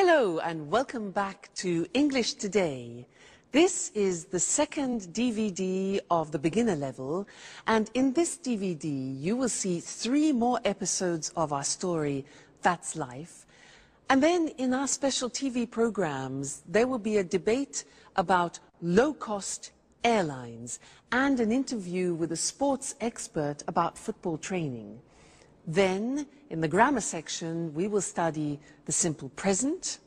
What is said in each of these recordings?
Hello and welcome back to English Today. This is the second DVD of the beginner level, and in this DVD you will see 3 more episodes of our story, That's Life. And then in our special TV programs there will be a debate about low-cost airlines and an interview with a sports expert about football training. Then, in the grammar section, we will study the simple present,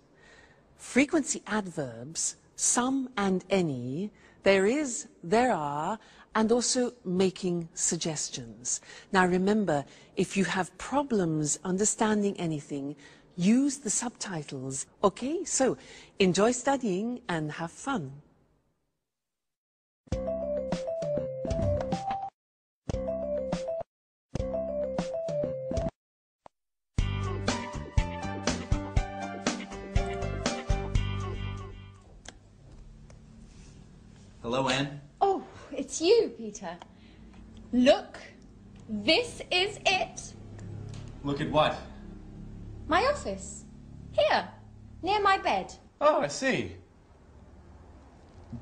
frequency adverbs, some and any, there is, there are, and also making suggestions. Now remember, if you have problems understanding anything, use the subtitles. Okay, so enjoy studying and have fun. Hello, Anne. Oh, it's you, Peter. Look, this is it. Look at what? My office. Here, near my bed. Oh, I see.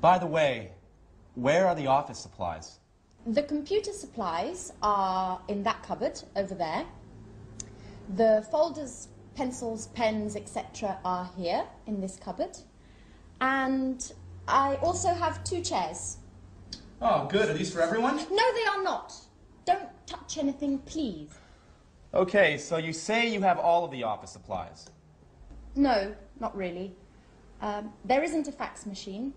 By the way, where are the office supplies? The computer supplies are in that cupboard over there. The folders, pencils, pens, etc. are here in this cupboard. And I also have 2 chairs. Oh, good. Are these for everyone? No, they are not. Don't touch anything, please. Okay, so you say you have all of the office supplies. No, not really. There isn't a fax machine.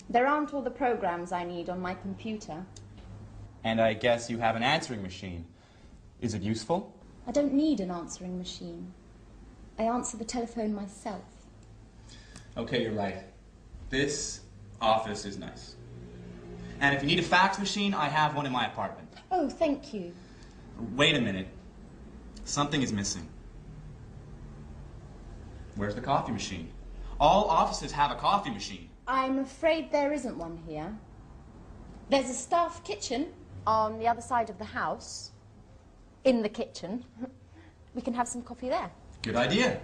There aren't all the programs I need on my computer. And I guess you have an answering machine. Is it useful? I don't need an answering machine. I answer the telephone myself. Okay, you're right. This office is nice. And if you need a fax machine, I have one in my apartment. Oh, thank you. Wait a minute. Something is missing. Where's the coffee machine? All offices have a coffee machine. I'm afraid there isn't one here. There's a staff kitchen on the other side of the house. In the kitchen. We can have some coffee there. Good idea.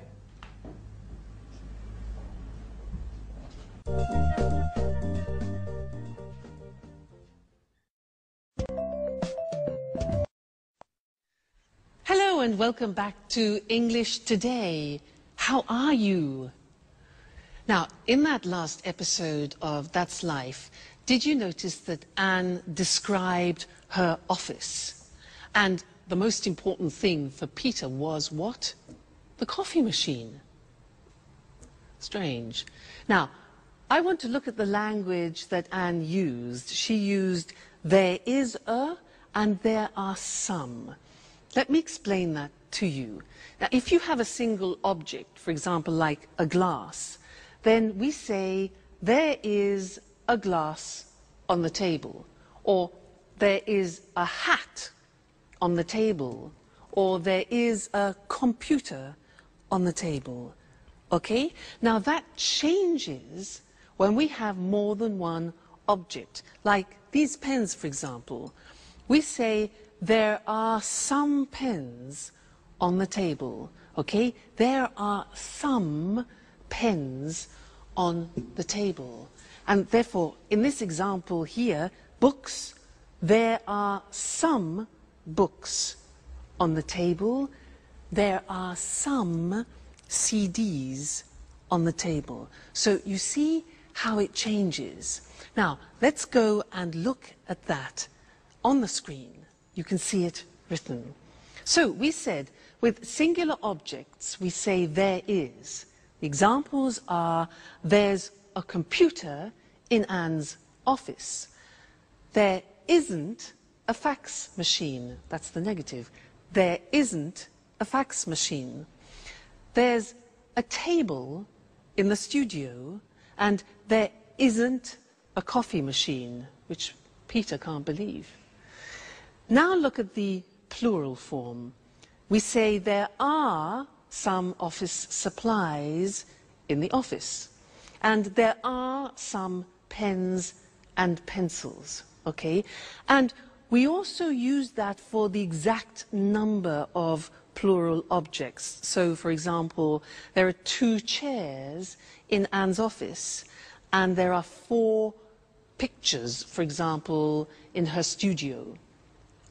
Hello and welcome back to English Today. How are you? Now, in that last episode of That's Life, did you notice that Anne described her office? And the most important thing for Peter was what? The coffee machine. Strange. Now, I want to look at the language that Anne used. She used there is a and there are some. Let me explain that to you. Now, if you have a single object, for example, like a glass, then we say there is a glass on the table, or there is a hat on the table, or there is a computer on the table. Okay? Now that changes when we have more than one object. Like these pens, for example. We say there are some pens on the table. Okay? There are some pens on the table. And therefore, in this example here, books, there are some books on the table. There are some CDs on the table. So you see how it changes. Now, let's go and look at that on the screen. You can see it written. So we said with singular objects, we say there is. The examples are there's a computer in Anne's office. There isn't a fax machine. That's the negative. There isn't a fax machine. There's a table in the studio, and there isn't a coffee machine, which Peter can't believe. Now look at the plural form. We say there are some office supplies in the office, and there are some pens and pencils, okay? And we also use that for the exact number of plural objects. So, for example, there are 2 chairs in Anne's office, and there are 4 pictures, for example, in her studio.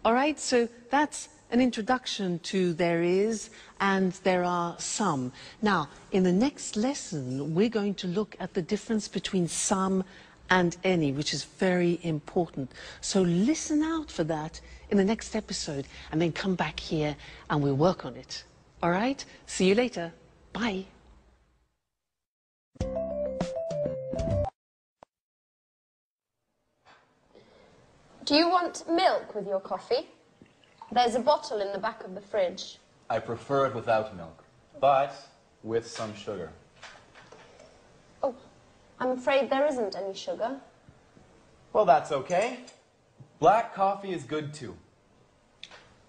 All right, so that's an introduction to there is and there are some. Now, in the next lesson, we're going to look at the difference between some and any, which is very important. So listen out for that in the next episode, and then come back here and we'll work on it. All right? See you later. Bye. Do you want milk with your coffee? There's a bottle in the back of the fridge. I prefer it without milk, but with some sugar. Oh, I'm afraid there isn't any sugar. Well, that's okay. Black coffee is good too.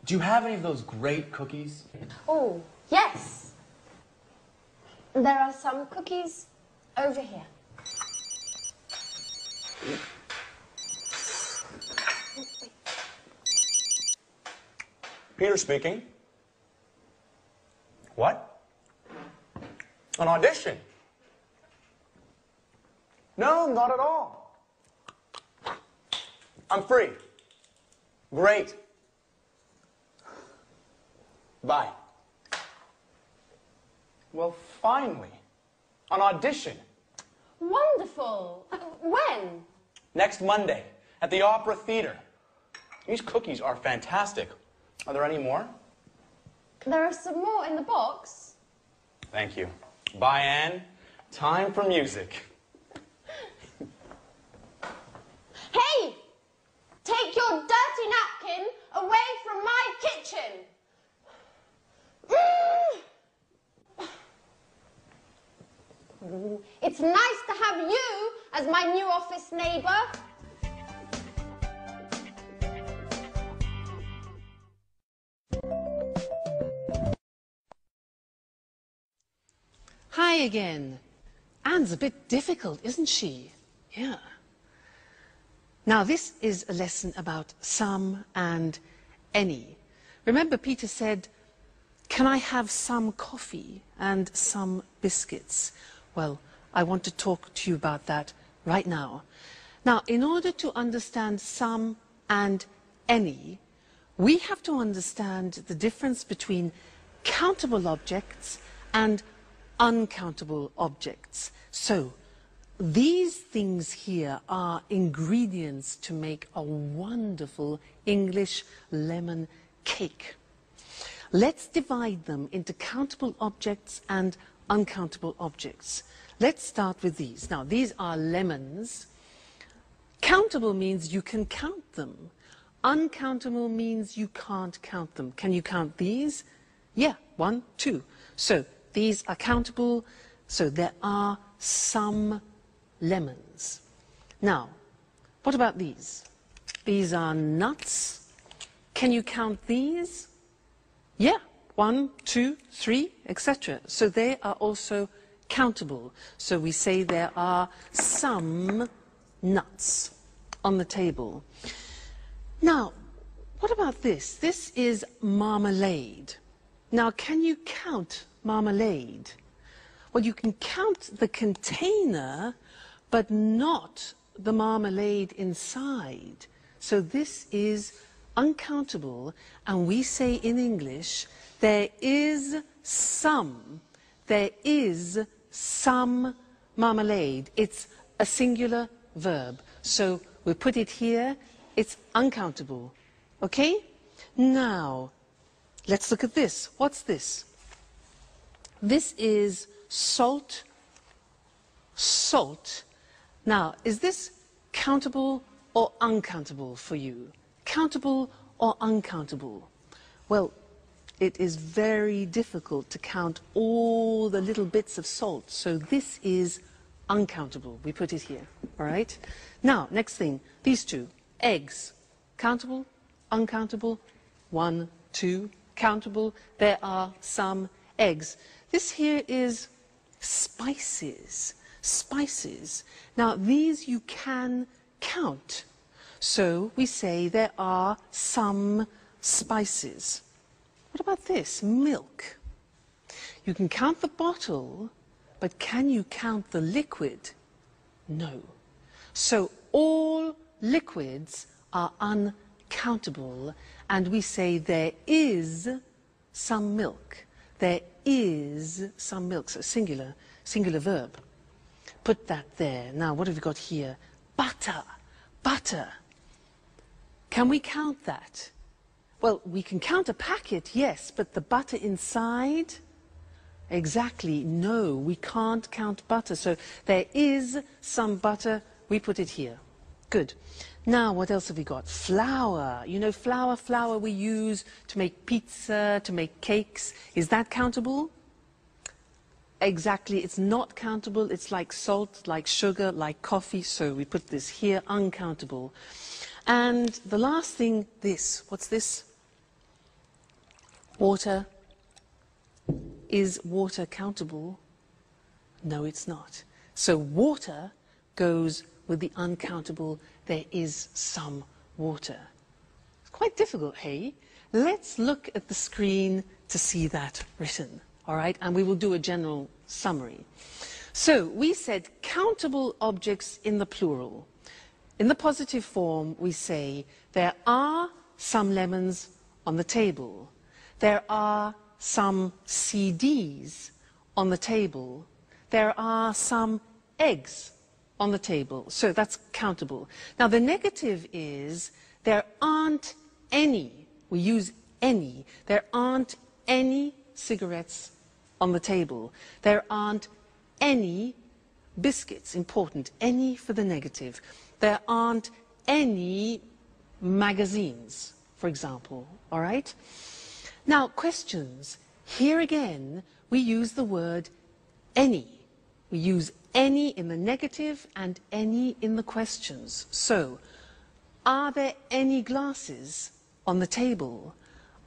Do you have any of those great cookies? Oh, yes. There are some cookies over here. Peter speaking. What? An audition? No, not at all. I'm free. Great. Bye. Well, finally, an audition. Wonderful. When? Next Monday at the Opera Theater. These cookies are fantastic. Are there any more? There are some more in the box. Thank you. Bye, Anne. Time for music. Hey! Take your dirty napkin away from my kitchen. It's nice to have you as my new office neighbour. Hi again. Anne's a bit difficult, isn't she? Yeah. Now, this is a lesson about some and any. Remember, Peter said, "Can I have some coffee and some biscuits?" Well, I want to talk to you about that right now. Now, in order to understand some and any, we have to understand the difference between countable objects and uncountable objects. So, these things here are ingredients to make a wonderful English lemon cake. Let's divide them into countable objects and uncountable objects. Let's start with these. Now, these are lemons. Countable means you can count them. Uncountable means you can't count them. Can you count these? Yeah, 1, 2. So, these are countable, so there are some lemons. Now, what about these? These are nuts. Can you count these? Yeah, 1, 2, 3, etc. So they are also countable. So we say there are some nuts on the table. Now, what about this? This is marmalade. Now, can you count marmalade? Well, you can count the container, but not the marmalade inside. So this is uncountable, and we say in English, there is some marmalade. It's a singular verb. So we put it here, it's uncountable. Okay? Now, let's look at this. What's this? This is salt. Salt. Now, is this countable or uncountable for you? Countable or uncountable? Well, it is very difficult to count all the little bits of salt. So this is uncountable. We put it here. All right? Now, next thing. These two. Eggs. Countable? Uncountable? 1, 2. Countable. There are some eggs. This here is spices. Spices. Now, these you can count. So we say there are some spices. What about this? Milk. You can count the bottle, but can you count the liquid? No. So all liquids are uncountable, and we say there is some milk. There is some milk. So singular verb. Put that there. Now, what have we got here? Butter. Butter. Can we count that? Well, we can count a packet, yes, but the butter inside? Exactly, no, we can't count butter. So there is some butter, we put it here. Good. Now, what else have we got? Flour. You know, flour we use to make pizza, to make cakes. Is that countable? Exactly, it's not countable. It's like salt, like sugar, like coffee. So we put this here, uncountable. And the last thing, this. What's this? Water. Is water countable? No, it's not. So water goes with the uncountable. There is some water. It's quite difficult, hey? Let's look at the screen to see that written. All right, and we will do a general summary. So we said countable objects in the plural. In the positive form, we say there are some lemons on the table. There are some CDs on the table. There are some eggs on the table. So that's countable. Now the negative is there aren't any, we use any, there aren't any cigarettes on the table. There aren't any biscuits, important, any for the negative. There aren't any magazines, for example, all right? Now, questions. Here again, we use the word any. We use any in the negative and any in the questions. So, are there any glasses on the table?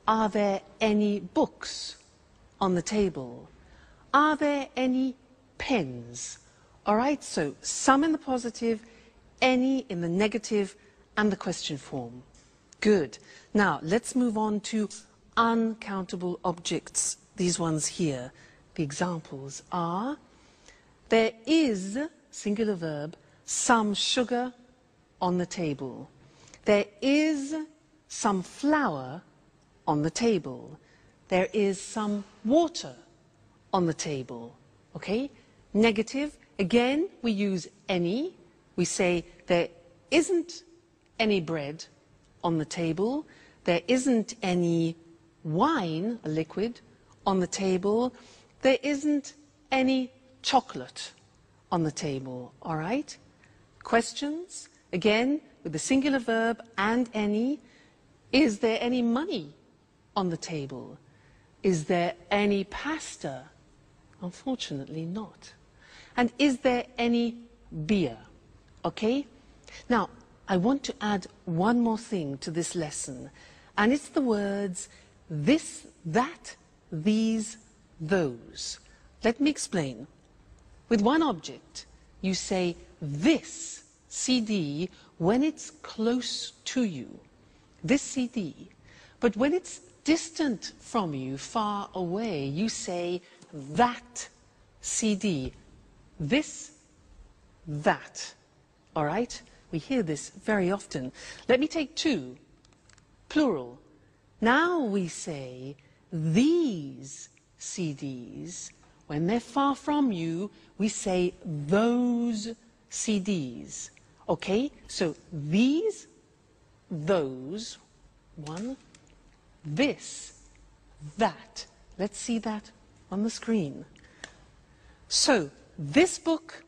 Are there any books on the table? Are there any pens? All right, so some in the positive, any in the negative, and the question form. Good. Now, let's move on to uncountable objects. These ones here. The examples are, there is, singular verb, some sugar on the table. There is some flour on the table. There is some water on the table. Okay? Negative, again, we use any. We say there isn't any bread on the table. There isn't any wine, a liquid, on the table. There isn't any chocolate on the table. All right? Questions? Again, with the singular verb and any. Is there any money on the table? Is there any pasta? Unfortunately not. And is there any beer? Okay? Now, I want to add one more thing to this lesson, and it's the words this, that, these, those. Let me explain. With one object, you say this CD when it's close to you. This CD. But when it's distant from you, far away, you say that CD. This, that. All right? We hear this very often. Let me take two. Plural. Now we say these CDs. When they're far from you, we say those CDs. Okay? So these, those, one, this, that. Let's see that on the screen. So, this book,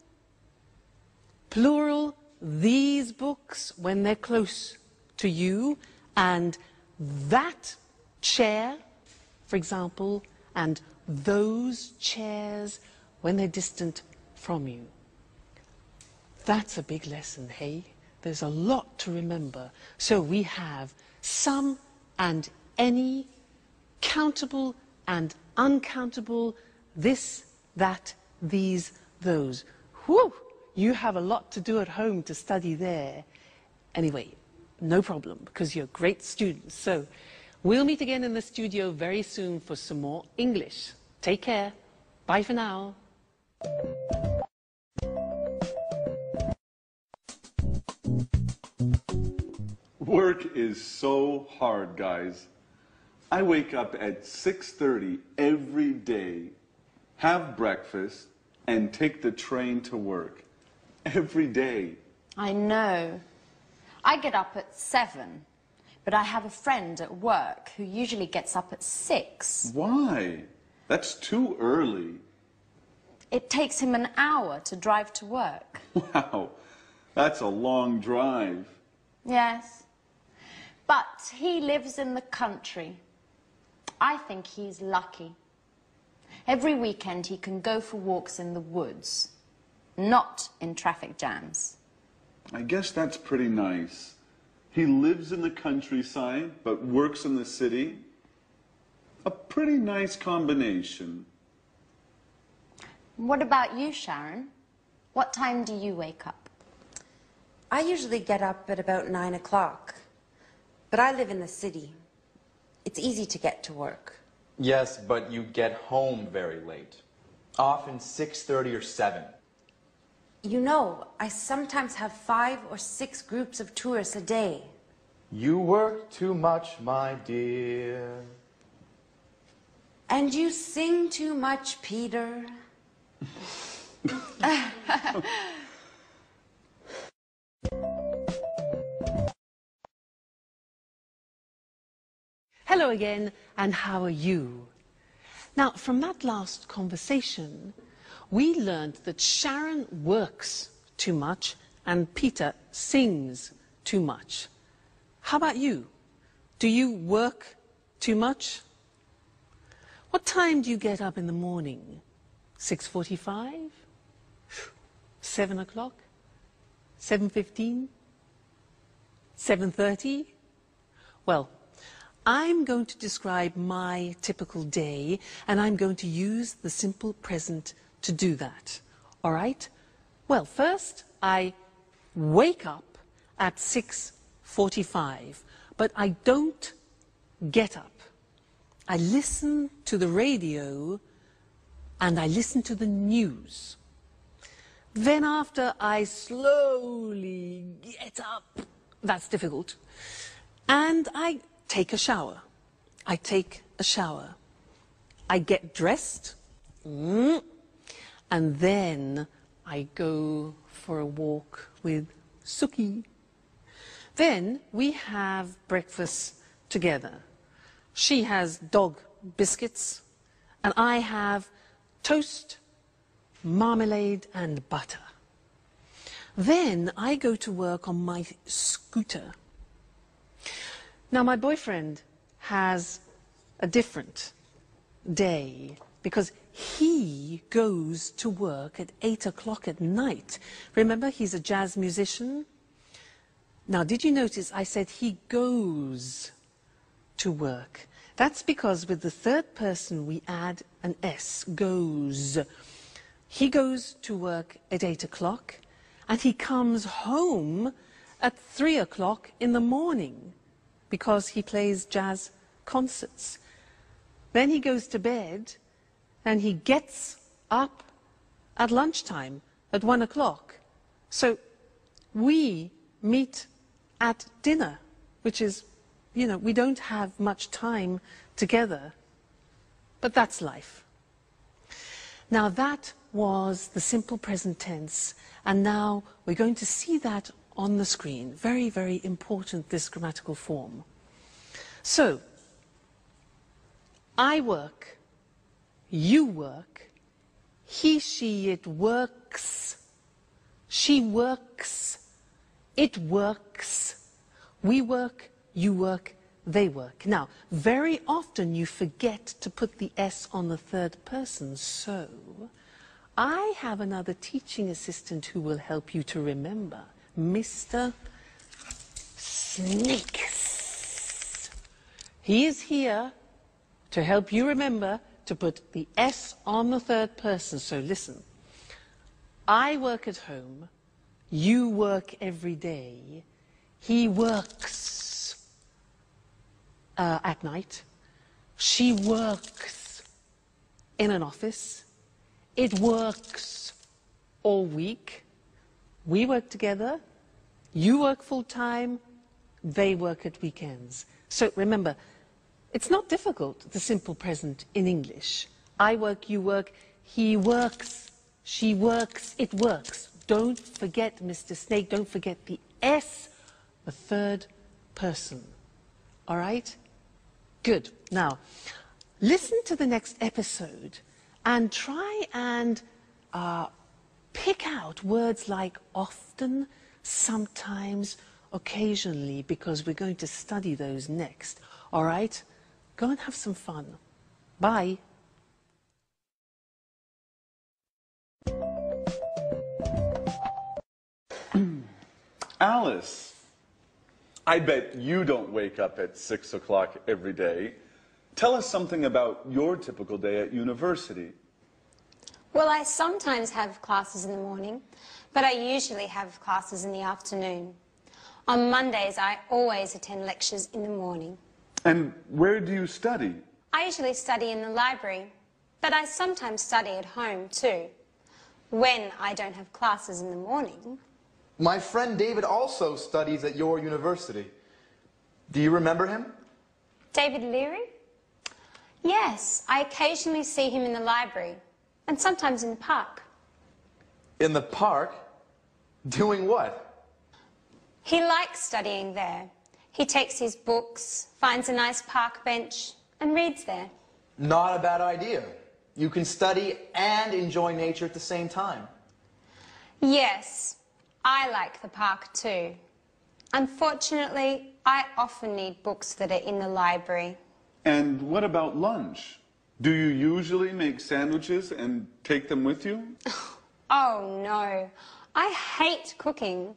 plural, these books when they're close to you, and that chair, for example, and those chairs when they're distant from you. That's a big lesson, hey? There's a lot to remember. So we have some and any, countable and uncountable, this, that, these, those. Whew! You have a lot to do at home to study there. Anyway, no problem, because you're great students. So We'll meet again in the studio very soon for some more English. Take care. Bye for now. Work is so hard, guys. I wake up at 6:30 every day, have breakfast, and take the train to work. Every day. I know. I get up at 7, but I have a friend at work who usually gets up at 6. Why? That's too early. It takes him an hour to drive to work. Wow, that's a long drive. Yes. But he lives in the country. I think he's lucky. Every weekend he can go for walks in the woods, not in traffic jams. I guess that's pretty nice. He lives in the countryside, but works in the city. A pretty nice combination. What about you, Sharon? What time do you wake up? I usually get up at about 9 o'clock, but I live in the city. It's easy to get to work. Yes, but you get home very late. Often 6:30 or 7. You know, I sometimes have 5 or 6 groups of tourists a day. You work too much, my dear. And you sing too much, Peter. Hello again, and how are you? Now, from that last conversation, we learned that Sharon works too much and Peter sings too much. How about you? Do you work too much? What time do you get up in the morning? 6:45? 7 o'clock? 7:15? 7:30? Well, I'm going to describe my typical day, and I'm going to use the simple present to do that. All right? Well, first, I wake up at 6:45, but I don't get up. I listen to the radio, and I listen to the news. Then after I slowly get up, that's difficult, and I take a shower. I take a shower. I get dressed, and then I go for a walk with Suki. Then we have breakfast together. She has dog biscuits, and I have toast, marmalade, and butter. Then I go to work on my scooter. Now, my boyfriend has a different day because he goes to work at 8 o'clock at night. Remember, he's a jazz musician. Now, did you notice I said he goes to work? That's because with the third person we add an S, goes. He goes to work at 8 o'clock and he comes home at 3 o'clock in the morning because he plays jazz concerts. Then he goes to bed and he gets up at lunchtime at 1 o'clock. So we meet at dinner, which is, you know, we don't have much time together, but that's life. Now that was the simple present tense, and now we're going to see that on the screen. Very, very important, this grammatical form. So, I work, you work, he, she, it works, she works, it works, we work, you work, they work. Now, very often you forget to put the S on the third person, so I have another teaching assistant who will help you to remember, Mr. Snakes. He is here to help you remember to put the S on the third person. So listen, I work at home, you work every day, he works. at night. She works in an office. It works all week. We work together. You work full-time. They work at weekends. So remember, it's not difficult, the simple present in English. I work, you work, he works, she works, it works. Don't forget, Mr. Snake, don't forget the S, the third person. All right? Good. Now, listen to the next episode and try and pick out words like often, sometimes, occasionally, because we're going to study those next. All right? Go and have some fun. Bye. Alice, I bet you don't wake up at 6 o'clock every day. Tell us something about your typical day at university. Well, I sometimes have classes in the morning, but I usually have classes in the afternoon. On Mondays, I always attend lectures in the morning. And where do you study? I usually study in the library, but I sometimes study at home too, when I don't have classes in the morning. My friend David also studies at your university. Do you remember him? David Leary? Yes, I occasionally see him in the library, and sometimes in the park. In the park? Doing what? He likes studying there. He takes his books, finds a nice park bench, and reads there. Not a bad idea. You can study and enjoy nature at the same time. Yes, I like the park too. Unfortunately, I often need books that are in the library. And what about lunch? Do you usually make sandwiches and take them with you? Oh no, I hate cooking.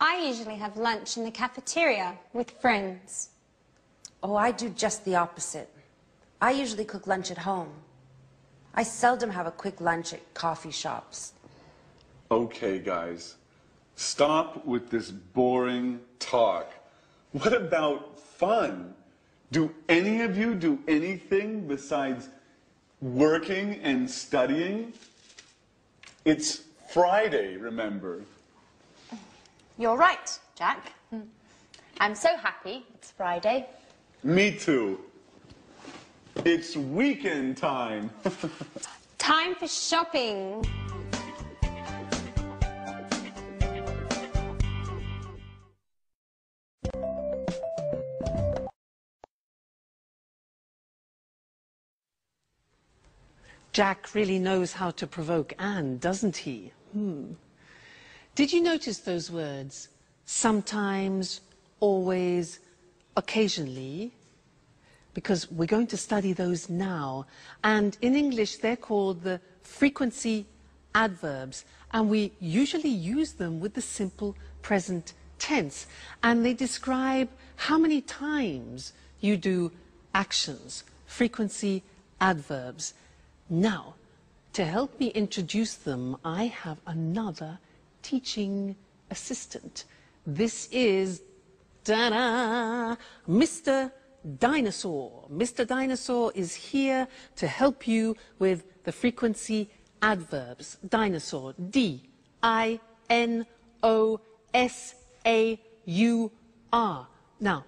I usually have lunch in the cafeteria with friends. Oh, I do just the opposite. I usually cook lunch at home. I seldom have a quick lunch at coffee shops. Okay, guys. Stop with this boring talk. What about fun? Do any of you do anything besides working and studying? It's Friday, remember? You're right, Jack. I'm so happy it's Friday. Me too. It's weekend time. Time for shopping. Jack really knows how to provoke Anne, doesn't he? Did you notice those words? Sometimes, always, occasionally? Because we're going to study those now. And in English, they're called the frequency adverbs. And we usually use them with the simple present tense. And they describe how many times you do actions, frequency adverbs. Now, to help me introduce them, I have another teaching assistant. This is, ta-da, Mr. Dinosaur. Mr. Dinosaur is here to help you with the frequency adverbs. Dinosaur, D-I-N-O-S-A-U-R. Now,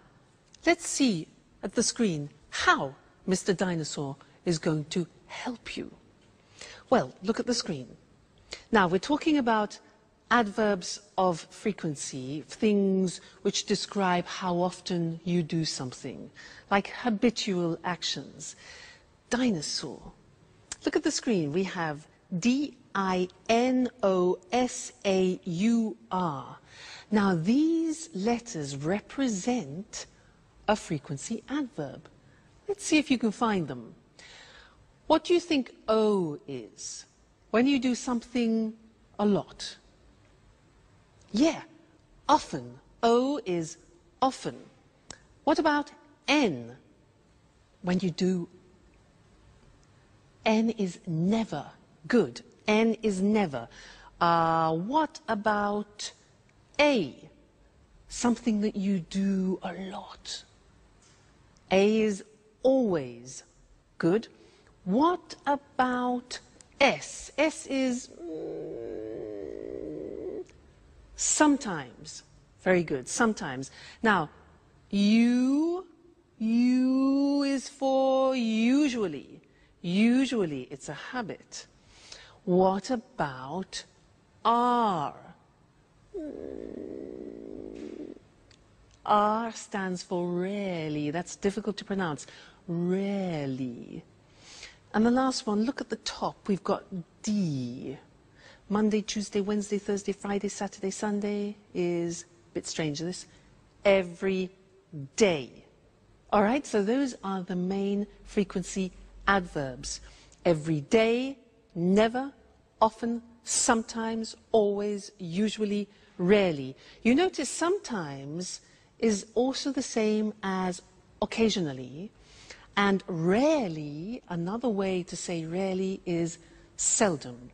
let's see at the screen how Mr. Dinosaur is going to help you. Well, look at the screen. Now, we're talking about adverbs of frequency, things which describe how often you do something, like habitual actions. Dinosaur. Look at the screen. We have D-I-N-O-S-A-U-R. Now, these letters represent a frequency adverb. Let's see if you can find them. What do you think O is? When you do something a lot. Yeah, often. O is often. What about N? When you do, N is never. Good. N is never. What about A? Something that you do a lot. A is always. Good. What about S? S is sometimes. Very good, sometimes. Now, U is for usually. Usually, it's a habit. What about R? R stands for rarely. That's difficult to pronounce. Rarely. And the last one, look at the top. We've got D. Monday, Tuesday, Wednesday, Thursday, Friday, Saturday, Sunday is a bit strange, this. Every day. All right, so those are the main frequency adverbs. Every day, never, often, sometimes, always, usually, rarely. You notice sometimes is also the same as occasionally, and rarely, another way to say rarely is seldom.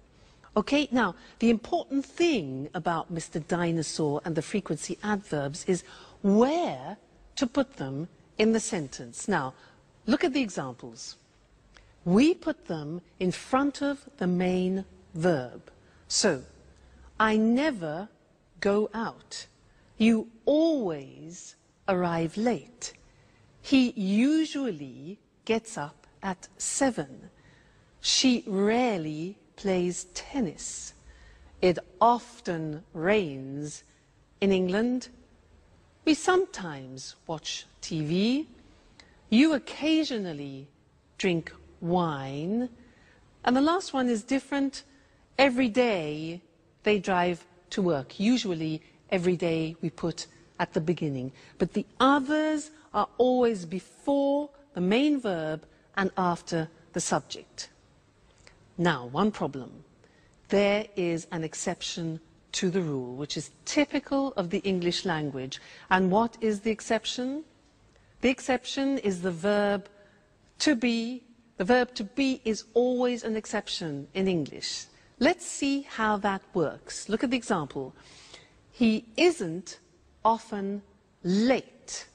Okay, now, the important thing about Mr. Dinosaur and the frequency adverbs is where to put them in the sentence. Now, look at the examples. We put them in front of the main verb. So, I never go out. You always arrive late. He usually gets up at 7. She rarely plays tennis. It often rains in England. We sometimes watch TV. You occasionally drink wine. And the last one is different. Every day they drive to work. Usually every day we put at the beginning. But the others are always before the main verb and after the subject. Now, one problem. There is an exception to the rule, which is typical of the English language. And what is the exception? The exception is the verb to be. The verb to be is always an exception in English. Let's see how that works. Look at the example. He isn't often late.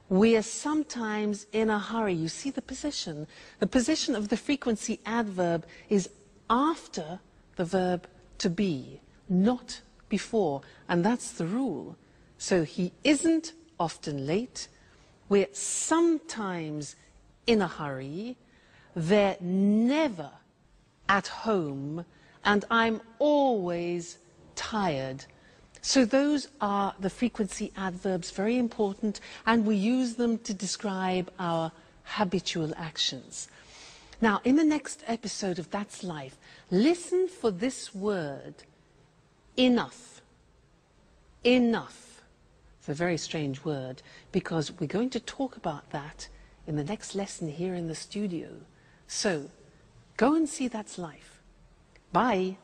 We are sometimes in a hurry. You see the position. The position of the frequency adverb is after the verb to be, not before. And that's the rule. So he isn't often late. We're sometimes in a hurry. They're never at home. And I'm always tired. So those are the frequency adverbs, very important, and we use them to describe our habitual actions. Now, in the next episode of That's Life, listen for this word, enough. Enough. It's a very strange word, because we're going to talk about that in the next lesson here in the studio. So, go and see That's Life. Bye.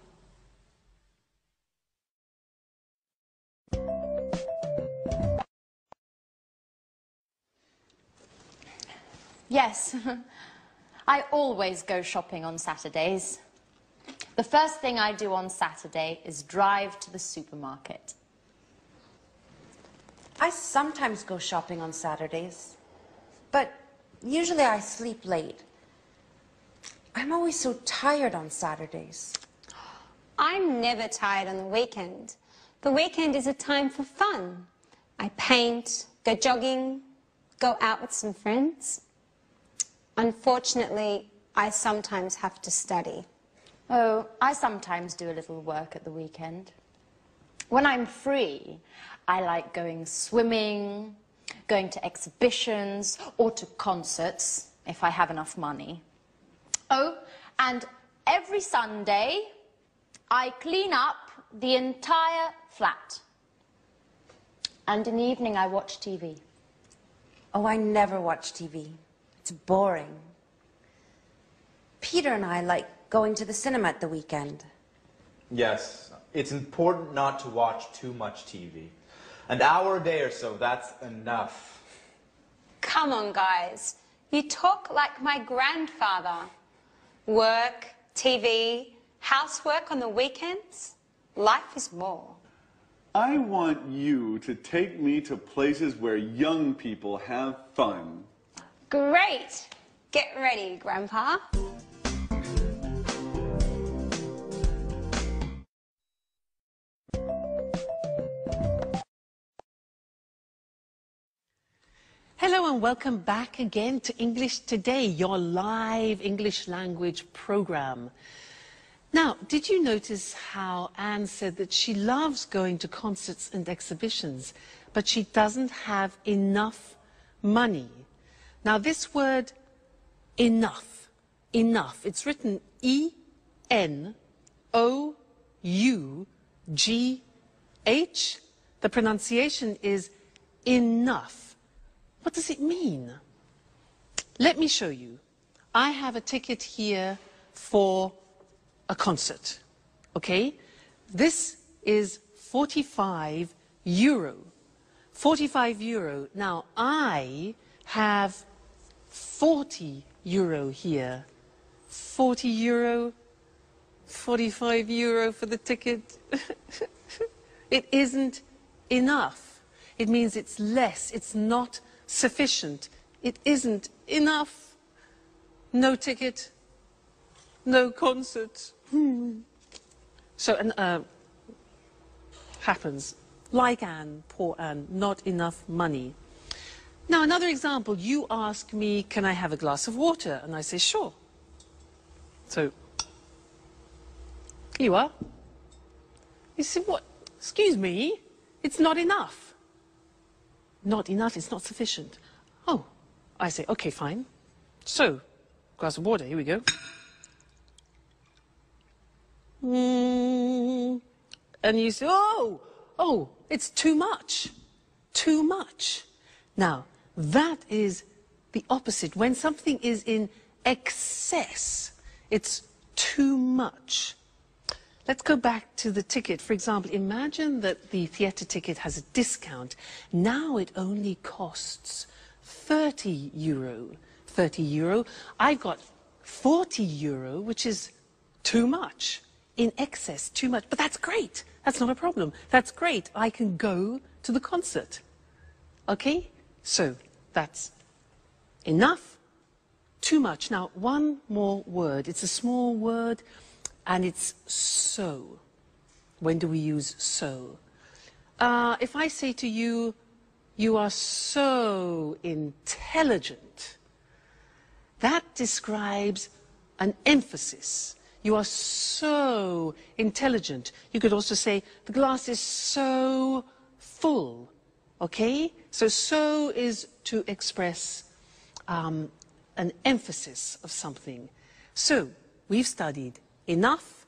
Yes, I always go shopping on Saturdays. The first thing I do on Saturday is drive to the supermarket. I sometimes go shopping on Saturdays, but usually I sleep late. I'm always so tired on Saturdays. I'm never tired on the weekend. The weekend is a time for fun. I paint, go jogging, go out with some friends. Unfortunately, I sometimes have to study. Oh, I sometimes do a little work at the weekend. When I'm free, I like going swimming, going to exhibitions, or to concerts, if I have enough money. Oh, and every Sunday, I clean up the entire flat. And in the evening, I watch TV. Oh, I never watch TV. It's boring. Peter and I like going to the cinema at the weekend. Yes, it's important not to watch too much TV. An hour a day or so, that's enough. Come on, guys. You talk like my grandfather. Work, TV, housework on the weekends. Life is more. I want you to take me to places where young people have fun. Great. Get ready, Grandpa. Hello and welcome back again to English Today, your live English language program. Now, did you notice how Anne said that she loves going to concerts and exhibitions, but she doesn't have enough money? Now, this word enough, it's written E-N-O-U-G-H. The pronunciation is enough. What does it mean? Let me show you. I have a ticket here for a concert, okay? This is 45 euro. 45 euro. Now, I have 40 euro here. 40 euro, 45 euro for the ticket. It isn't enough. It means it's less, it's not sufficient. It isn't enough. No ticket, no concert. So, happens. Like Anne, poor Anne, not enough money. Now, another example, you ask me, can I have a glass of water? And I say, sure. So, here you are. You say, what? Excuse me, it's not enough. Not enough, it's not sufficient. Oh, I say, okay, fine. So, glass of water, here we go. And you say, oh, it's too much. Too much. Now, that is the opposite. When something is in excess, it's too much. Let's go back to the ticket. For example, imagine that the theatre ticket has a discount. Now it only costs 30 euro. 30 euro. I've got 40 euro, which is too much. In excess, too much. But that's great. That's not a problem. That's great. I can go to the concert. Okay? So, that's enough, too much. Now, one more word. It's a small word. And it's so. When do we use so? If I say to you, you are so intelligent, that describes an emphasis. You are so intelligent. You could also say, the glass is so full. Okay? So is to express an emphasis of something. So, we've studied enough,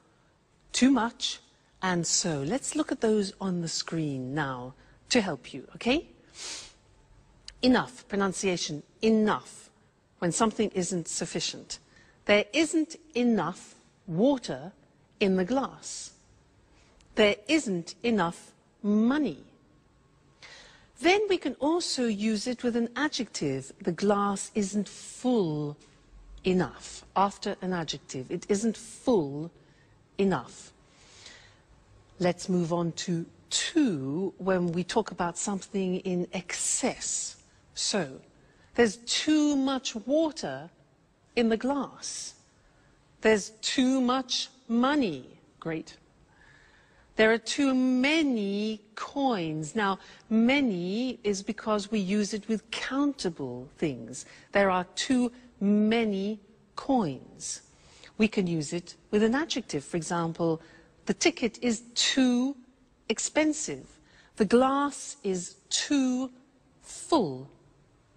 too much, and so. Let's look at those on the screen now to help you, okay? Enough, pronunciation, enough, when something isn't sufficient. There isn't enough water in the glass. There isn't enough money. Then we can also use it with an adjective. The glass isn't full enough. After an adjective, it isn't full enough. Let's move on to when we talk about something in excess. So, there's too much water in the glass. There's too much money. Great. There are too many coins. Now, many is because we use it with countable things. There are too many coins. We can use it with an adjective. For example, the ticket is too expensive. The glass is too full.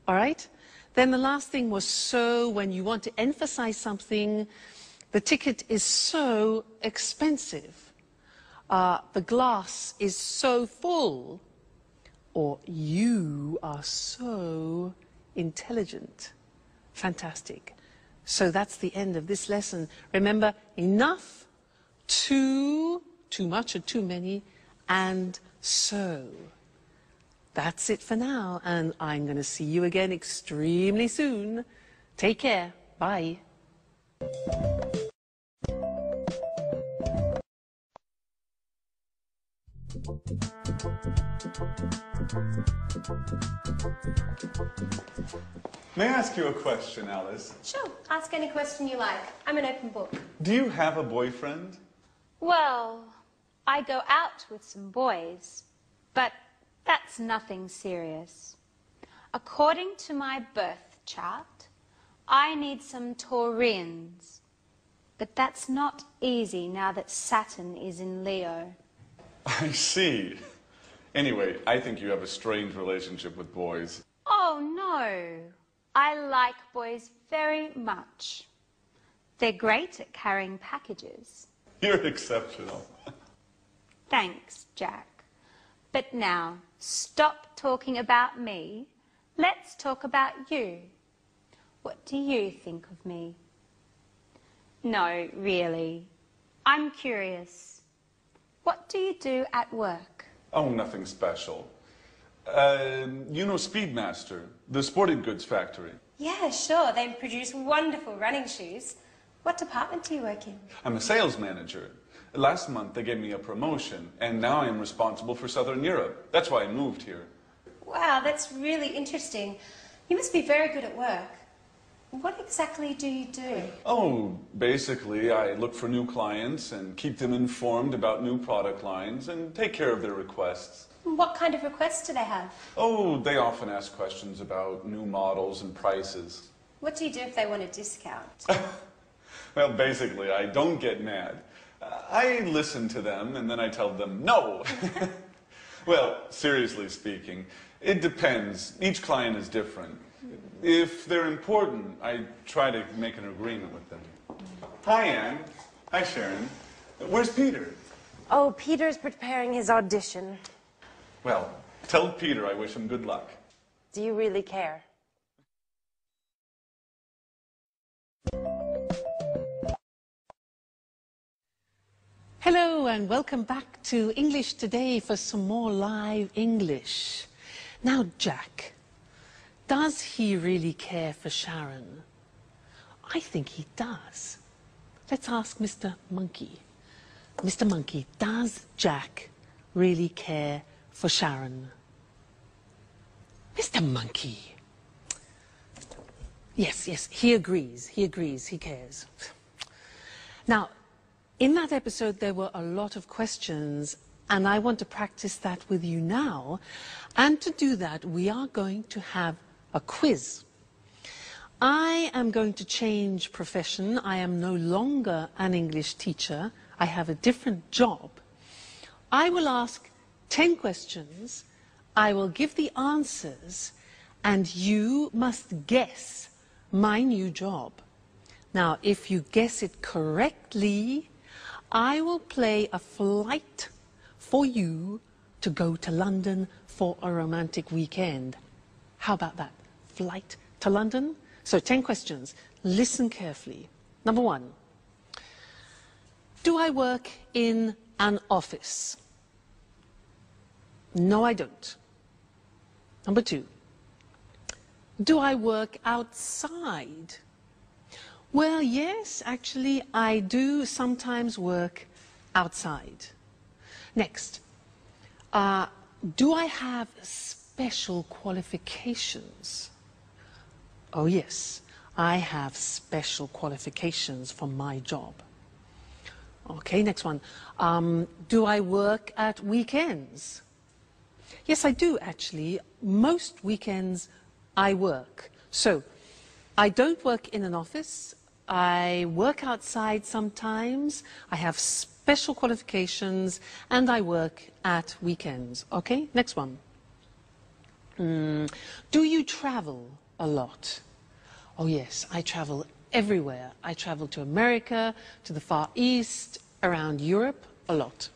All right? Then the last thing was so. When you want to emphasize something, the ticket is so expensive. The glass is so full. Or you are so intelligent. Fantastic. So that's the end of this lesson. Remember, enough, too much or too many, and so. That's it for now, and I'm going to see you again extremely soon. Take care. Bye. May I ask you a question, Alice? Sure, ask any question you like. I'm an open book. Do you have a boyfriend? Well, I go out with some boys, but that's nothing serious. According to my birth chart, I need some Taurians. But that's not easy now that Saturn is in Leo. I see. Anyway, I think you have a strange relationship with boys. Oh, no. I like boys very much. They're great at carrying packages. You're exceptional. Thanks, Jack. But now, stop talking about me. Let's talk about you. What do you think of me? No, really. I'm curious. What do you do at work? Oh, nothing special. You know Speedmaster, the sporting goods factory. Yeah, sure. They produce wonderful running shoes. What department do you work in? I'm a sales manager. Last month they gave me a promotion, and now I am responsible for Southern Europe. That's why I moved here. Wow, that's really interesting. You must be very good at work. What exactly do you do? Oh, basically I look for new clients and keep them informed about new product lines and take care of their requests. What kind of requests do they have? Oh, they often ask questions about new models and prices. What do you do if they want a discount? Well, basically, I don't get mad. I listen to them and then I tell them no. Well, seriously speaking, it depends. Each client is different. If they're important, I try to make an agreement with them. Hi, Anne. Hi, Sharon. Where's Peter? Oh, Peter's preparing his audition. Well, tell Peter I wish him good luck. Do you really care? Hello and welcome back to English Today for some more live English. Now, Jack, does he really care for Sharon? I think he does. Let's ask Mr. Monkey. Mr. Monkey, does Jack really care for Sharon? Mr. Monkey. Yes, he agrees, he cares. Now, in that episode there were a lot of questions and I want to practice that with you now. And to do that we are going to have a quiz. I am going to change profession. I am no longer an English teacher. I have a different job. I will ask 10 questions. I will give the answers and you must guess my new job. Now, if you guess it correctly, I will play a flight for you to go to London for a romantic weekend. How about that? Flight to London? So 10 questions. Listen carefully. Number 1. Do I work in an office? No, I don't. Number 2. Do I work outside? Well, yes, actually, I do sometimes work outside. Next, do I have special qualifications? Oh, yes, I have special qualifications for my job. Okay, next one. Do I work at weekends? Yes, I do, actually. Most weekends I work. So, I don't work in an office. I work outside sometimes. I have special qualifications and I work at weekends. Okay, next one. Do you travel a lot? Oh yes, I travel everywhere. I travel to America, to the Far East, around Europe, a lot.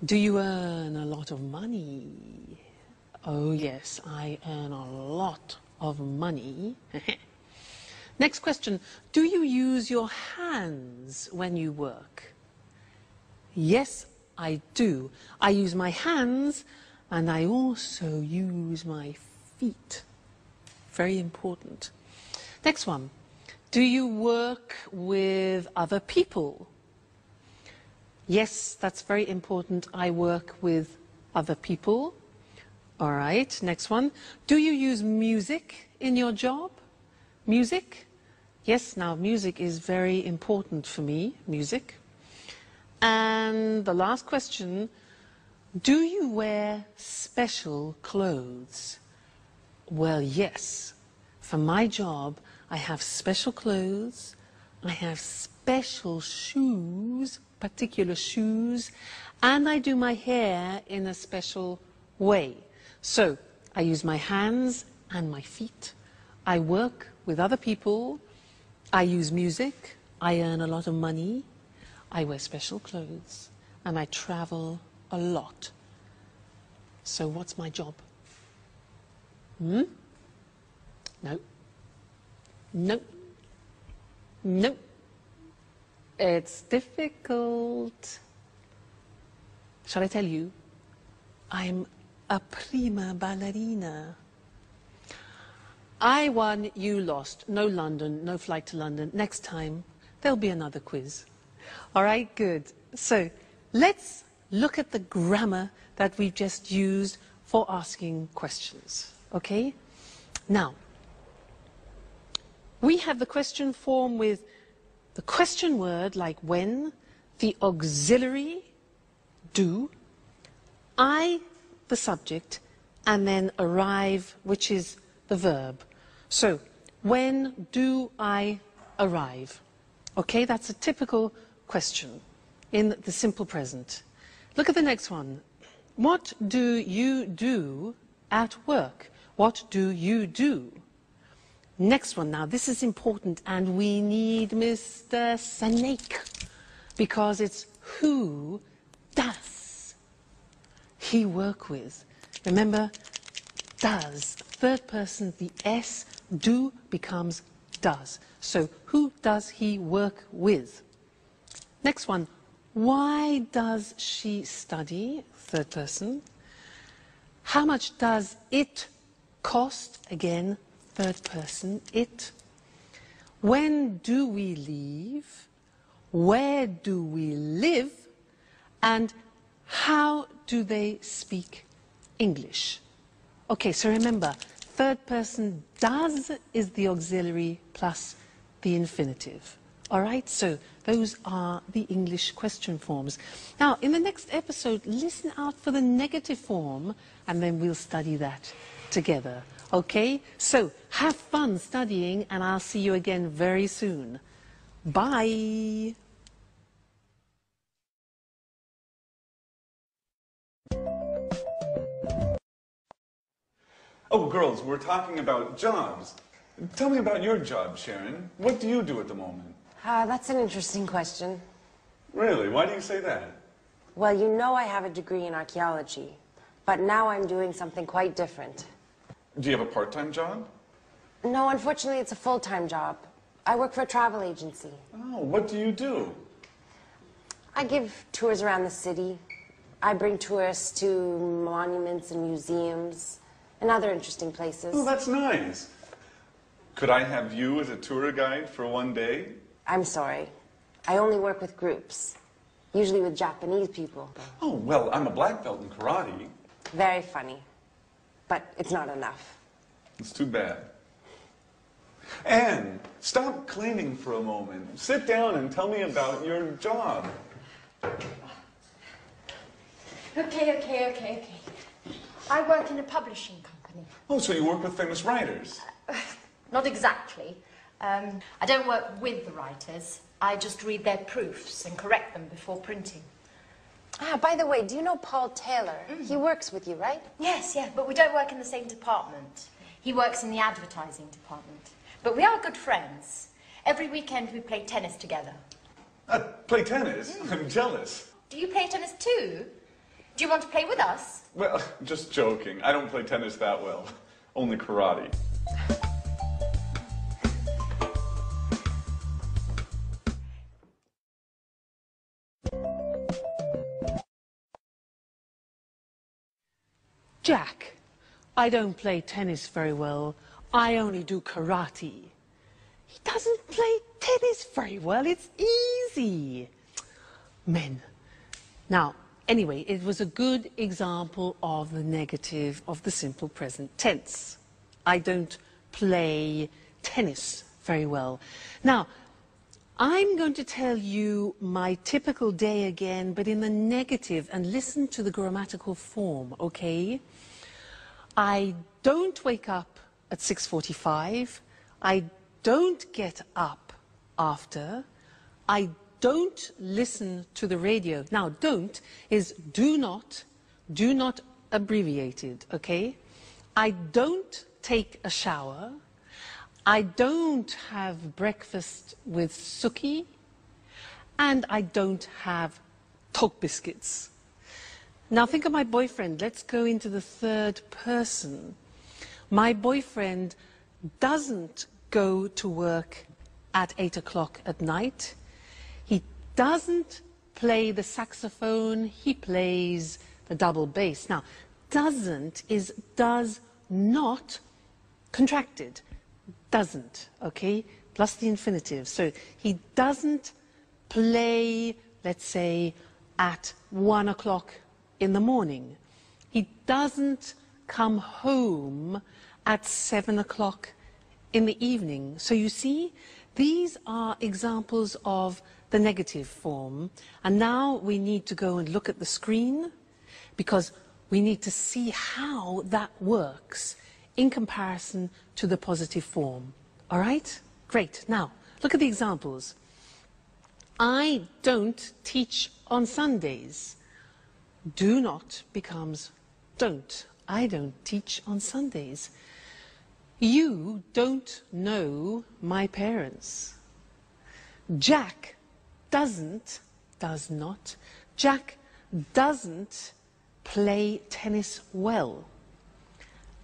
Do you earn a lot of money? Oh yes, I earn a lot of money. Next question. Do you use your hands when you work? Yes, I do. I use my hands and I also use my feet. Very important. Next one. Do you work with other people? Yes, that's very important. I work with other people. All right, next one. Do you use music in your job? Music? Yes, now music is very important for me, music. And the last question, do you wear special clothes? Well, yes. For my job, I have special clothes, I have special shoes, particular shoes, and I do my hair in a special way. So, I use my hands and my feet. I work with other people. I use music. I earn a lot of money. I wear special clothes. And I travel a lot. So what's my job? No. No. No. It's difficult. Shall I tell you? I'm a prima ballerina. I won, you lost. No London, no flight to London. Next time, there'll be another quiz. All right, good. So let's look at the grammar that we've just used for asking questions. Okay? Now, we have the question form with the question word like when, the auxiliary, do, I, the subject, and then arrive, which is the verb. So, when do I arrive? Okay, that's a typical question in the simple present. Look at the next one. What do you do at work? What do you do? Next one now, this is important, and we need Mr. Snake, because it's who does he work with? Remember, does, third person, the S, do becomes does. So, who does he work with? Next one, why does she study? Third person. How much does it cost? Again, third person, it. When do we leave? Where do we live? And how do they speak English? Okay, so remember, third person does is the auxiliary plus the infinitive. All right, so those are the English question forms. Now, in the next episode, listen out for the negative form, and then we'll study that together. Okay, so have fun studying, and I'll see you again very soon. Bye. Oh, girls, we're talking about jobs. Tell me about your job, Sharon. What do you do at the moment? That's an interesting question. Really? Why do you say that? Well, you know I have a degree in archaeology, but now I'm doing something quite different. Do you have a part-time job? No, unfortunately, it's a full-time job. I work for a travel agency. Oh, what do you do? I give tours around the city. I bring tourists to monuments and museums and other interesting places. Oh, that's nice. Could I have you as a tour guide for one day? I'm sorry. I only work with groups, usually with Japanese people. Oh, well, I'm a black belt in karate. Very funny, but it's not enough. It's too bad. Anne, stop cleaning for a moment. Sit down and tell me about your job. Okay. I work in a publishing company. Oh, so you work with famous writers? Not exactly. I don't work with the writers. I just read their proofs and correct them before printing. By the way, do you know Paul Taylor? He works with you, right? Yes, but we don't work in the same department. He works in the advertising department. But we are good friends. Every weekend we play tennis together. Play tennis? I'm jealous. Do you play tennis too? Do you want to play with us? Well, just joking. I don't play tennis that well. Only karate. Jack, I don't play tennis very well. I only do karate. He doesn't play tennis very well. It's easy. Men. Now, Anyway, it was a good example of the negative of the simple present tense. I don't play tennis very well. Now, I'm going to tell you my typical day again, but in the negative, and listen to the grammatical form, okay? I don't wake up at 6:45. I don't get up after. I don't listen to the radio. Now, don't is do not abbreviated, okay? I don't take a shower. I don't have breakfast with Suki, and I don't have Tok biscuits. Now think of my boyfriend. Let's go into the third person. My boyfriend doesn't go to work at 8 o'clock at night. He doesn't play the saxophone. He plays the double bass. Now, doesn't is does not contracted. Doesn't, okay, plus the infinitive. So he doesn't play, let's say, at 1 o'clock in the morning. He doesn't come home at 7 o'clock in the evening. So you see, these are examples of the negative form. And now we need to go and look at the screen, because we need to see how that works in comparison to the positive form. All right? Great. Now, look at the examples. I don't teach on Sundays. Do not becomes don't. I don't teach on Sundays. You don't know my parents. Jack doesn't, does not. Jack doesn't play tennis well.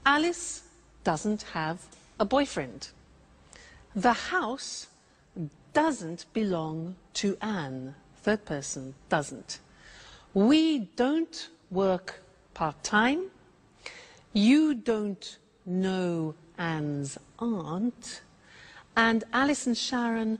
Alice doesn't have a boyfriend. The house doesn't belong to Anne. Third person, doesn't. We don't work part-time. You don't know Anne's aunt. And Alice and Sharon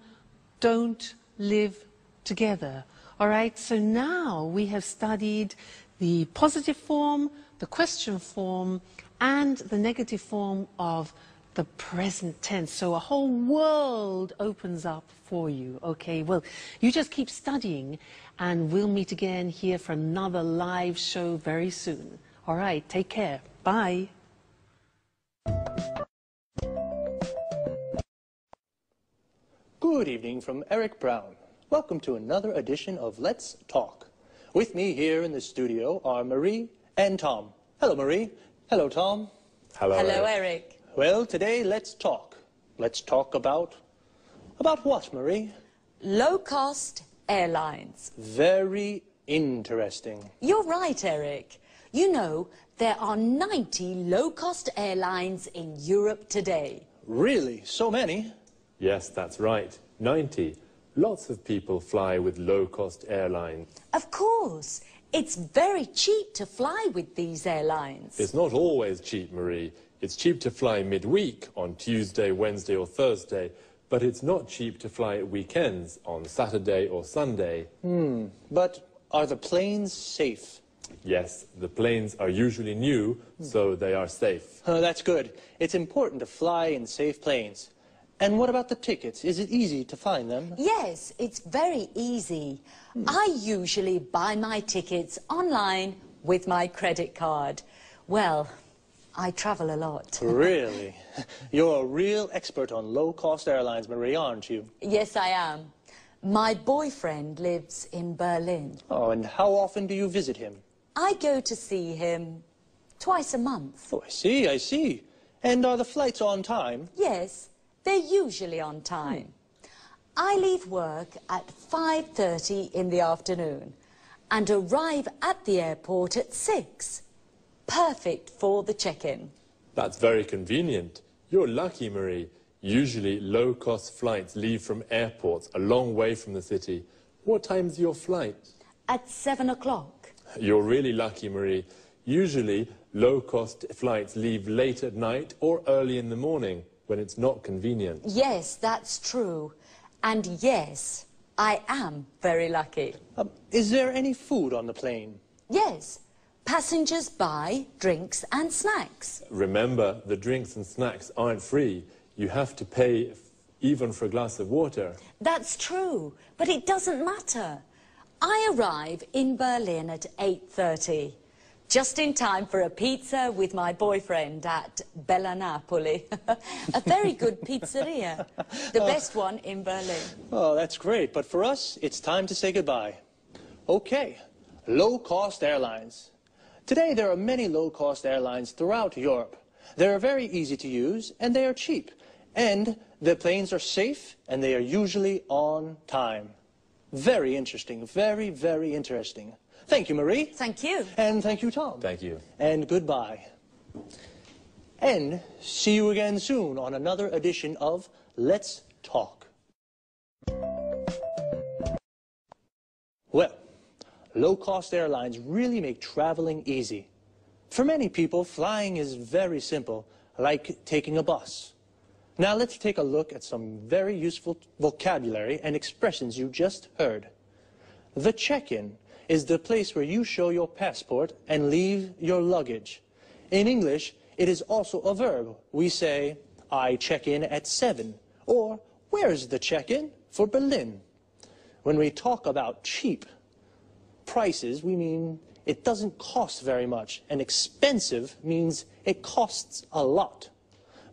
don't live together. All right, so now we have studied the positive form, the question form, and the negative form of the present tense. So a whole world opens up for you, okay? Well, you just keep studying, and we'll meet again here for another live show very soon. All right, take care. Bye. Good evening from Eric Brown. Welcome to another edition of Let's Talk. With me here in the studio are Marie and Tom. Hello, Marie. Hello, Tom. Hello, Eric. Well, today, let's talk. Let's talk about what, Marie? Low-cost airlines. Very interesting. You're right, Eric. You know, there are 90 low-cost airlines in Europe today. Really? So many? Yes, that's right. 90. Lots of people fly with low-cost airlines. Of course. It's very cheap to fly with these airlines. It's not always cheap, Marie. It's cheap to fly midweek on Tuesday, Wednesday or Thursday, but it's not cheap to fly at weekends on Saturday or Sunday. But are the planes safe? Yes, the planes are usually new, so they are safe. Oh, that's good. It's important to fly in safe planes. And what about the tickets? Is it easy to find them? Yes, it's very easy. I usually buy my tickets online with my credit card. Well, I travel a lot. Really? You're a real expert on low-cost airlines, Marie, aren't you? Yes, I am. My boyfriend lives in Berlin. Oh, and how often do you visit him? I go to see him twice a month. Oh, I see, I see. And are the flights on time? Yes, they're usually on time. I leave work at 5:30 in the afternoon and arrive at the airport at 6. Perfect for the check-in. That's very convenient. You're lucky, Marie. Usually low-cost flights leave from airports a long way from the city. What time's your flight? At 7 o'clock. You're really lucky, Marie. Usually low-cost flights leave late at night or early in the morning when it's not convenient. Yes, that's true. And yes, I am very lucky. Is there any food on the plane? Yes, passengers buy drinks and snacks. Remember, the drinks and snacks aren't free. You have to pay even for a glass of water. That's true, but it doesn't matter. I arrive in Berlin at 8:30, just in time for a pizza with my boyfriend at Bella Napoli. A very good pizzeria, the best one in Berlin. Oh, that's great, but for us, it's time to say goodbye. Okay, low-cost airlines. Today, there are many low-cost airlines throughout Europe. They are very easy to use, and they are cheap. And the planes are safe, and they are usually on time. Very interesting. Very, very interesting. Thank you, Marie. Thank you. And thank you, Tom. Thank you. And goodbye. And see you again soon on another edition of Let's Talk. Well, low-cost airlines really make traveling easy. For many people, flying is very simple, like taking a bus. Now let's take a look at some very useful vocabulary and expressions you just heard. The check-in is the place where you show your passport and leave your luggage. In English, it is also a verb. We say, I check in at 7, or where's the check-in for Berlin? When we talk about cheap prices, we mean it doesn't cost very much, and expensive means it costs a lot.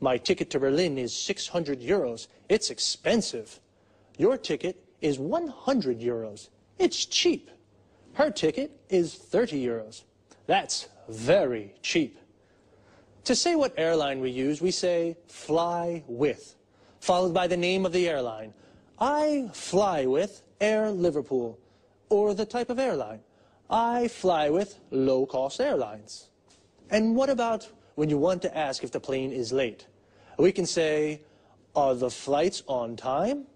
My ticket to Berlin is 600 euros. It's expensive. Your ticket is 100 euros. It's cheap. Her ticket is 30 euros. That's very cheap. To say what airline we use, we say fly with, followed by the name of the airline. I fly with Air Liverpool, or the type of airline. I fly with low-cost airlines. And what about when you want to ask if the plane is late? We can say, are the flights on time?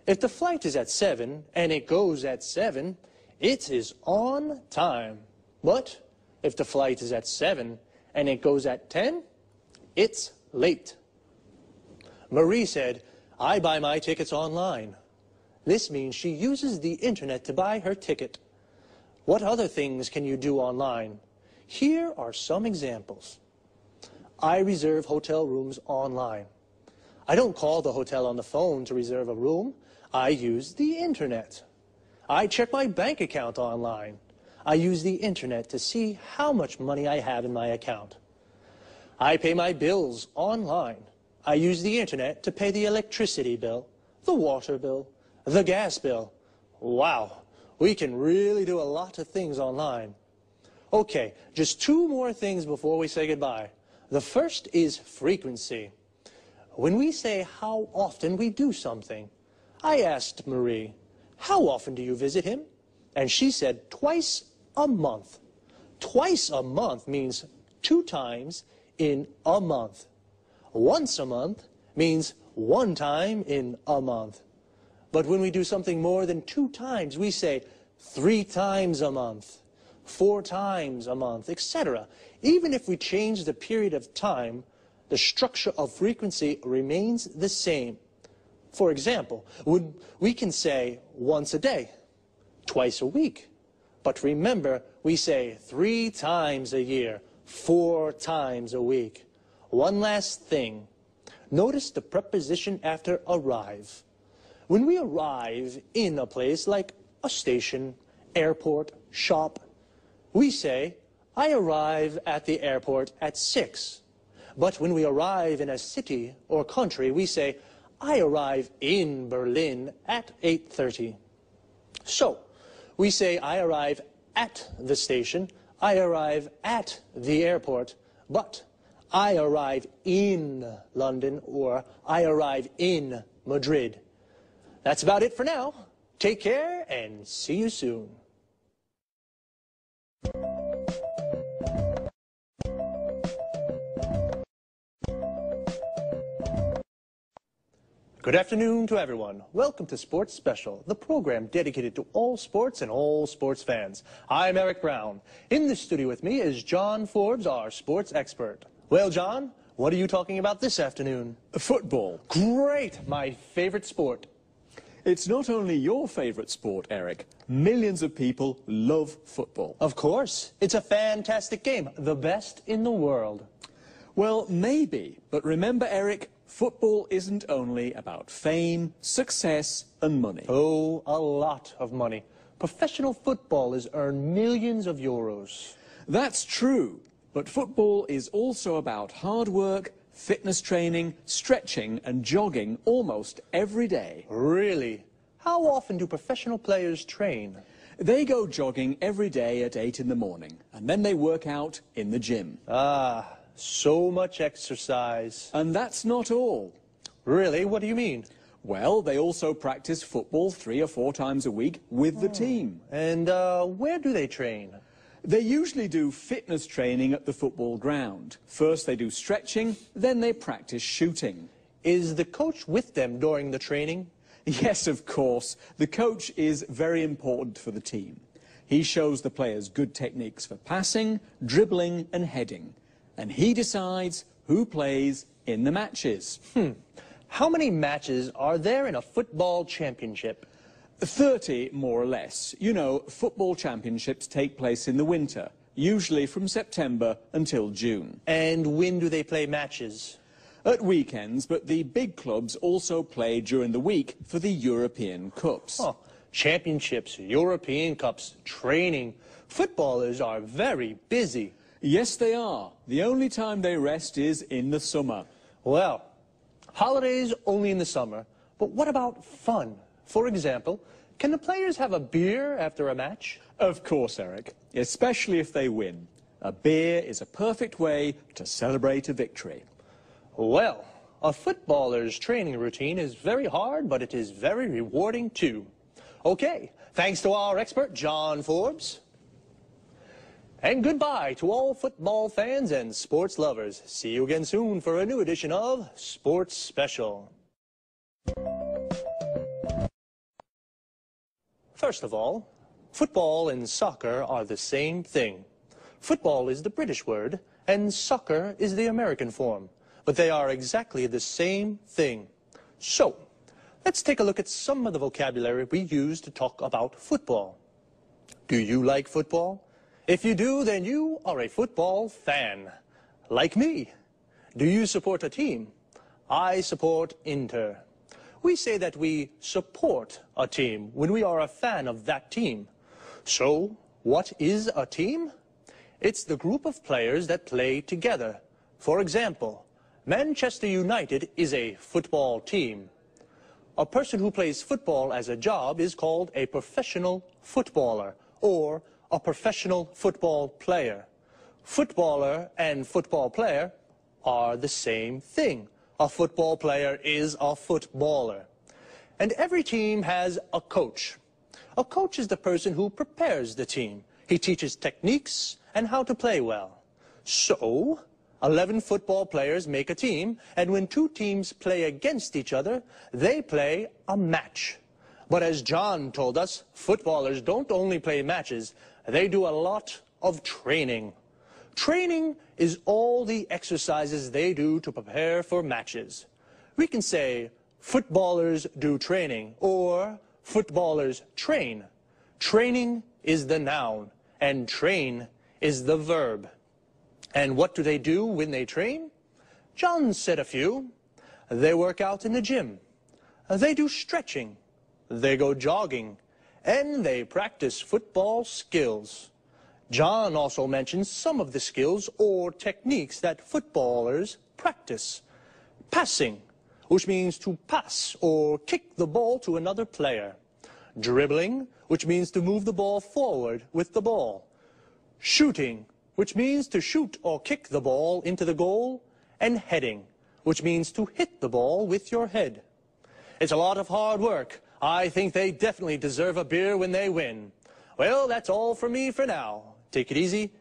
If the flight is at 7 and it goes at 7, it is on time. But if the flight is at 7 and it goes at 10, it's late. Marie said, I buy my tickets online. This means she uses the internet to buy her ticket. What other things can you do online? Here are some examples. I reserve hotel rooms online. I don't call the hotel on the phone to reserve a room. I use the internet. I check my bank account online. I use the internet to see how much money I have in my account. I pay my bills online. I use the internet to pay the electricity bill, the water bill, the gas bill. Wow, we can really do a lot of things online. Okay, just 2 more things before we say goodbye. The first is frequency. When we say how often we do something, I asked Marie, how often do you visit him? And she said twice a month. Twice a month means 2 times in a month. Once a month means 1 time in a month. But when we do something more than 2 times, we say 3 times a month, 4 times a month, etc. Even if we change the period of time, the structure of frequency remains the same. For example, we can say once a day, twice a week. But remember, we say 3 times a year, 4 times a week. One last thing. Notice the preposition after arrive. When we arrive in a place like a station, airport, shop, we say, I arrive at the airport at 6. But when we arrive in a city or country, we say, I arrive in Berlin at 8:30. So, we say, I arrive at the station, I arrive at the airport, but I arrive in London or I arrive in Madrid. That's about it for now. Take care and see you soon. Good afternoon to everyone. Welcome to Sports Special, the program dedicated to all sports and all sports fans. I'm Eric Brown. In the studio with me is John Forbes, our sports expert. Well, John, what are you talking about this afternoon? Football. Great, my favorite sport. It's not only your favourite sport, Eric. Millions of people love football. Of course. It's a fantastic game. The best in the world. Well, maybe. But remember, Eric, football isn't only about fame, success and money. Oh, a lot of money. Professional footballers earn millions of euros. That's true. But football is also about hard work, fitness training, stretching and jogging almost every day. Really? How often do professional players train? They go jogging every day at 8 in the morning, and then they work out in the gym. Ah, so much exercise. And that's not all. Really? What do you mean? Well, they also practice football 3 or 4 times a week with the team. And where do they train? They usually do fitness training at the football ground. First they do stretching, then they practice shooting. Is the coach with them during the training? Yes, of course. The coach is very important for the team. He shows the players good techniques for passing, dribbling and heading. And he decides who plays in the matches. How many matches are there in a football championship? 30, more or less. You know, football championships take place in the winter, usually from September until June. And when do they play matches? At weekends, but the big clubs also play during the week for the European Cups. Oh, championships, European Cups, training. Footballers are very busy. Yes, they are. The only time they rest is in the summer. Well, holidays only in the summer. But what about fun? For example, can the players have a beer after a match? Of course, Eric, especially if they win. A beer is a perfect way to celebrate a victory. Well, a footballer's training routine is very hard, but it is very rewarding too. Okay, thanks to our expert, John Forbes. And goodbye to all football fans and sports lovers. See you again soon for a new edition of Sports Special. First of all, football and soccer are the same thing. Football is the British word, and soccer is the American form. But they are exactly the same thing. So, let's take a look at some of the vocabulary we use to talk about football. Do you like football? If you do, then you are a football fan. Like me. Do you support a team? I support Inter. We say that we support a team when we are a fan of that team. So, what is a team? It's the group of players that play together. For example, Manchester United is a football team. A person who plays football as a job is called a professional footballer or a professional football player. Footballer and football player are the same thing. A football player is a footballer. And every team has a coach. A coach is the person who prepares the team. He teaches techniques and how to play well. So, 11 football players make a team, and when 2 teams play against each other, they play a match. But as John told us, footballers don't only play matches, they do a lot of training. Training is all the exercises they do to prepare for matches. We can say, footballers do training, or footballers train. Training is the noun, and train is the verb. And what do they do when they train? John said a few. They work out in the gym. They do stretching. They go jogging. And they practice football skills. John also mentions some of the skills or techniques that footballers practice. Passing, which means to pass or kick the ball to another player. Dribbling, which means to move the ball forward with the ball. Shooting, which means to shoot or kick the ball into the goal. And heading, which means to hit the ball with your head. It's a lot of hard work. I think they definitely deserve a beer when they win. Well, that's all from me for now. Take it easy.